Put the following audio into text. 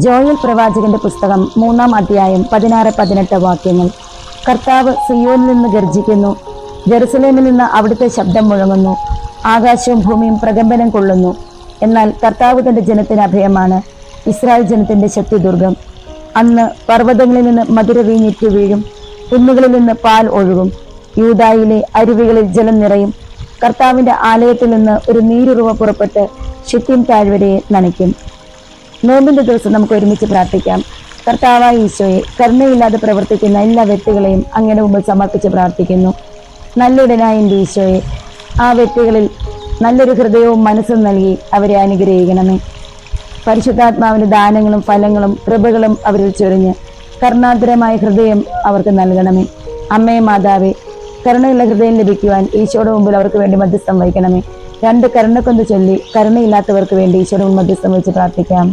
Joel പ്രവാചകന്റെ പുസ്തകം 3-ാം അധ്യായം 16-18 വാക്യങ്ങൾ. കർത്താവ് സിയോനിൽ നിന്ന് ഗർജിക്കുന്നു, ജെറുസലേമിൽ നിന്ന് അവിടുത്തെ ശബ്ദം മുഴങ്ങുന്നു. ആകാശവും ഭൂമിയും പ്രകമ്പനം കൊള്ളുന്നു. എന്നാൽ കർത്താവ് തന്റെ ജനത്തിന് അഭയമാണ്, ഇസ്രായേൽ ജനത്തിന്റെ ശക്തിദുർഗം. അന്ന് പർവ്വതങ്ങളിൽ നിന്ന് മധുര വീഞ്ഞിറ്റു വീഴും, കുന്നുകളിൽ നിന്ന് പാൽ ഒഴുകും. യൂദായിലെ അരുവികളിൽ ജലം നിറയും. കർത്താവിന്റെ ആലയത്തിൽ നിന്ന് ഒരു നീരുറവ പുറപ്പെട്ട് ഷിത്തീം താഴ്വരയെ നനയ്ക്കും. നോമ്പിന്റെ ദിവസം നമുക്ക് ഒരുമിച്ച് പ്രാർത്ഥിക്കാം. കർത്താവായ ഈശോയെ, കരുണയില്ലാതെ പ്രവർത്തിക്കുന്ന എല്ലാ വ്യക്തികളെയും അങ്ങയുടെ മുമ്പിൽ സമർപ്പിച്ച് പ്രാർത്ഥിക്കുന്നു. നല്ലുടനായ എൻ്റെ ഈശോയെ, ആ വ്യക്തികളിൽ നല്ലൊരു ഹൃദയവും മനസ്സും നൽകി അവരെ അനുഗ്രഹിക്കണമേ. പരിശുദ്ധാത്മാവിന്റെ ദാനങ്ങളും ഫലങ്ങളും കൃപകളും അവരിൽ ചൊരിഞ്ഞ് കരുണാതുരമായ ഹൃദയം അവർക്ക് നൽകണമേ. അമ്മേ മാതാവേ, കരുണയുള്ള ഹൃദയം ലഭിക്കുവാൻ ഈശോയുടെ മുമ്പിൽ അവർക്ക് വേണ്ടി മധ്യസ്ഥം വഹിക്കണമേ. 2 കരുണക്കൊന്ത് ചൊല്ലി കരുണയില്ലാത്തവർക്ക് വേണ്ടി ഈശോയുടെ മുമ്പിൽ മധ്യസ്ഥം വഹിച്ച് പ്രാർത്ഥിക്കാം.